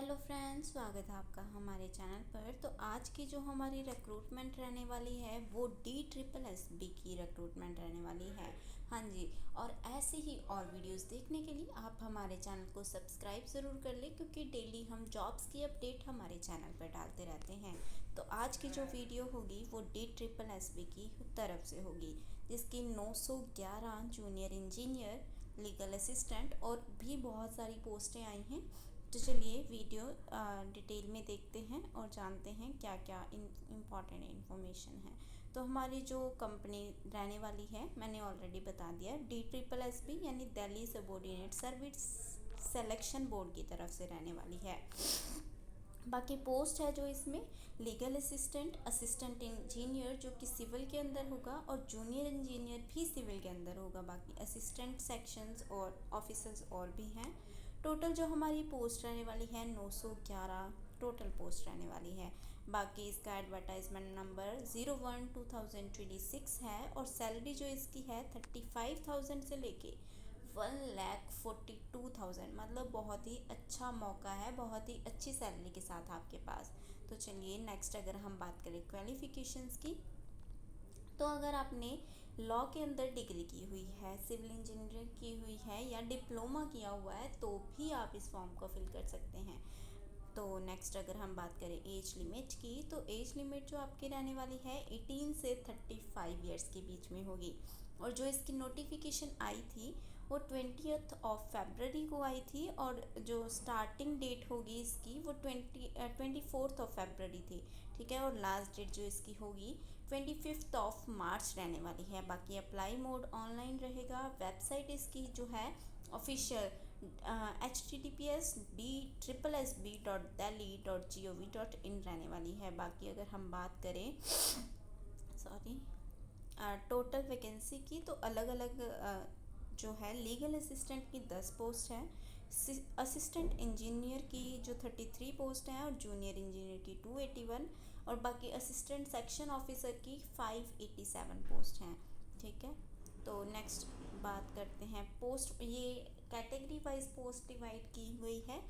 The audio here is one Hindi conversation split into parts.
हेलो फ्रेंड्स, स्वागत है आपका हमारे चैनल पर। तो आज की जो हमारी रिक्रूटमेंट रहने वाली है वो DSSB की रिक्रूटमेंट रहने वाली है। हाँ जी, और ऐसे ही और वीडियोस देखने के लिए आप हमारे चैनल को सब्सक्राइब ज़रूर कर लें, क्योंकि डेली हम जॉब्स की अपडेट हमारे चैनल पर डालते रहते हैं। तो आज की जो वीडियो होगी वो DSSB की तरफ से होगी, जिसकी 911 जूनियर इंजीनियर, लीगल असिस्टेंट और भी बहुत सारी पोस्टें आई हैं। तो चलिए वीडियो डिटेल में देखते हैं और जानते हैं क्या क्या इम्पॉर्टेंट इन्फॉर्मेशन है। तो हमारी जो कंपनी रहने वाली है मैंने ऑलरेडी बता दिया, DSSB यानी Delhi subordinate service selection board की तरफ से रहने वाली है। बाकी पोस्ट है जो इसमें लीगल असिस्टेंट, असिस्टेंट इंजीनियर जो कि सिविल के अंदर होगा, और जूनियर इंजीनियर भी सिविल के अंदर होगा। बाकी असिस्टेंट सेक्शंस और ऑफिसर्स और भी हैं। टोटल जो हमारी पोस्ट रहने वाली है 911 टोटल पोस्ट रहने वाली है। बाकी इसका एडवर्टाइजमेंट नंबर 01/2026 है, और सैलरी जो इसकी है 35,000 से लेके 1,42,000, मतलब बहुत ही अच्छा मौका है, बहुत ही अच्छी सैलरी के साथ आपके पास। तो चलिए नेक्स्ट अगर हम बात करें क्वालिफ़िकेशंस की, तो अगर आपने लॉ के अंदर डिग्री की हुई है, सिविल इंजीनियरिंग की हुई है या डिप्लोमा किया हुआ है तो भी आप इस फॉर्म को फिल कर सकते हैं। तो नेक्स्ट अगर हम बात करें एज लिमिट की, तो एज लिमिट जो आपकी रहने वाली है 18 से 35 ईयर्स के बीच में होगी। और जो इसकी नोटिफिकेशन आई थी वो 20 को आई थी, और जो स्टार्टिंग डेट होगी इसकी वो 24 थी, ठीक है। और लास्ट डेट जो इसकी होगी 25 रहने वाली है। बाकी अप्लाई मोड ऑनलाइन रहेगा। वेबसाइट इसकी जो है ऑफिशियल https://DSSB.delhi.gov.in रहने वाली है। बाकी अगर हम बात करें टोटल वैकेंसी की, तो अलग अलग जो है लीगल असिस्टेंट की 10 पोस्ट है, असिस्टेंट इंजीनियर की जो 33 पोस्ट हैं, और जूनियर इंजीनियर की 281, और बाकी असिस्टेंट सेक्शन ऑफिसर की 587 पोस्ट हैं, ठीक है। तो नेक्स्ट बात करते हैं पोस्ट, ये कैटेगरी वाइज पोस्ट डिवाइड की हुई है,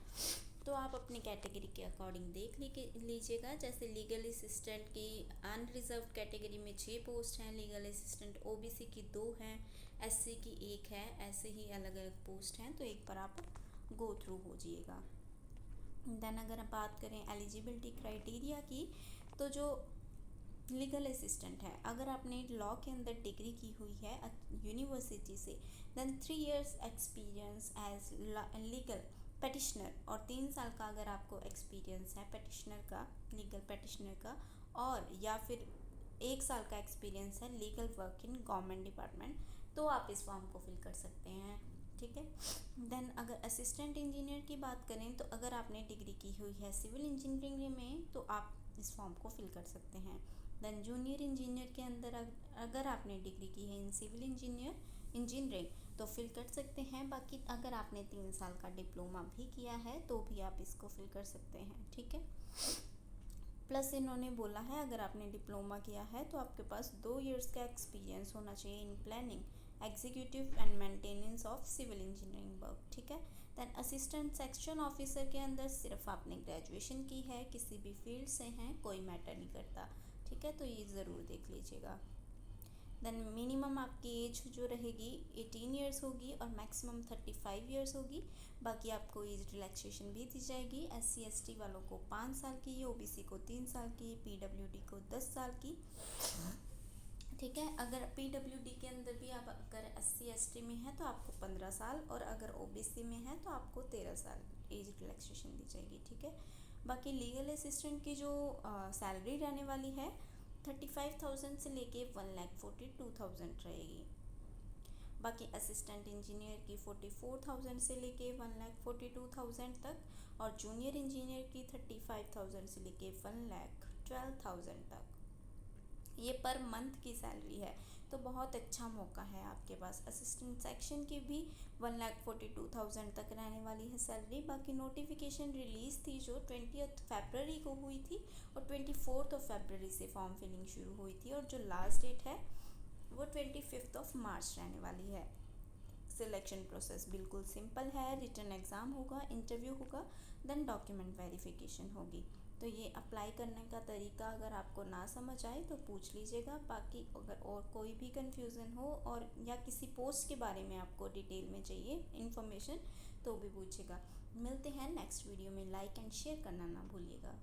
तो आप अपनी कैटेगरी के अकॉर्डिंग देख लीजिएगा। जैसे लीगल असिस्टेंट की अनरिजर्व कैटेगरी में 6 पोस्ट हैं, लीगल असिस्टेंट OBC की 2 हैं, SC की 1 है, ऐसे ही अलग अलग पोस्ट हैं। तो एक बार आप गो थ्रू हो जाइएगा। देन अगर हम बात करें एलिजिबिलिटी क्राइटेरिया की, तो जो लीगल असिस्टेंट है, अगर आपने लॉ के अंदर डिग्री की हुई है यूनिवर्सिटी से, then 3 years experience as legal petitioner, और 3 साल का अगर आपको एक्सपीरियंस है पेटिशनर का, लीगल पेटिशनर का, और या फिर 1 साल का एक्सपीरियंस है legal work in government department, तो आप इस फॉर्म को फिल कर सकते हैं, ठीक है। देन अगर असिस्टेंट इंजीनियर की बात करें, तो अगर आपने डिग्री की हुई है सिविल इंजीनियरिंग में तो आप इस फॉर्म को फिल कर सकते हैं। देन जूनियर इंजीनियर के अंदर अगर आपने डिग्री की है इन सिविल इंजीनियरिंग तो फिल कर सकते हैं। बाकी अगर आपने 3 साल का डिप्लोमा भी किया है तो भी आप इसको फिल कर सकते हैं, ठीक है। प्लस इन्होंने बोला है अगर आपने डिप्लोमा किया है तो आपके पास 2 इयर्स का एक्सपीरियंस होना चाहिए in planning, executive and maintenance of civil engineering work, ठीक है। दैन असिस्टेंट सेक्शन ऑफिसर के अंदर सिर्फ आपने ग्रेजुएशन की है, किसी भी फील्ड से हैं, कोई मैटर नहीं करता, ठीक है। तो ये ज़रूर देख लीजिएगा। देन मिनिमम आपकी एज जो रहेगी 18 ईयर्स होगी, और मैक्सिमम 35 ईयर्स होगी। बाकी आपको एज रिलैक्सेशन भी दी जाएगी। SC ST वालों को 5 साल की, OBC को 3 साल की, PWD को 10 साल की, ठीक है। अगर PWD के अंदर भी आप अगर SC ST में है तो आपको 15 साल, और अगर OBC में है तो आपको 13 साल एज रिलैक्सेशन दी जाएगी, ठीक है। बाकी लीगल असिस्टेंट की जो सैलरी रहने वाली है 35,000 से लेके 1,42,000 रहेगी। बाकी असिस्टेंट इंजीनियर की 44,000 से लेके 1,42,000 तक, और जूनियर इंजीनियर की 35,000 से लेके 1,12,000 तक। ये पर मंथ की सैलरी है, तो बहुत अच्छा मौका है आपके पास। असिस्टेंट सेक्शन की भी 1,42,000 तक रहने वाली है सैलरी। बाकी नोटिफिकेशन रिलीज़ थी जो 20 फरवरी को हुई थी, और 24 फरवरी से फॉर्म फिलिंग शुरू हुई थी, और जो लास्ट डेट है वो 25 मार्च रहने वाली है। सिलेक्शन प्रोसेस बिल्कुल सिंपल है। रिटन एग्ज़ाम होगा, इंटरव्यू होगा, देन डॉक्यूमेंट वेरिफिकेशन होगी। तो ये अप्लाई करने का तरीका अगर आपको ना समझ आए तो पूछ लीजिएगा। बाकी अगर और कोई भी कन्फ्यूज़न हो और या किसी पोस्ट के बारे में आपको डिटेल में चाहिए इन्फॉर्मेशन तो भी पूछिएगा। मिलते हैं नेक्स्ट वीडियो में। लाइक एंड शेयर करना ना भूलिएगा।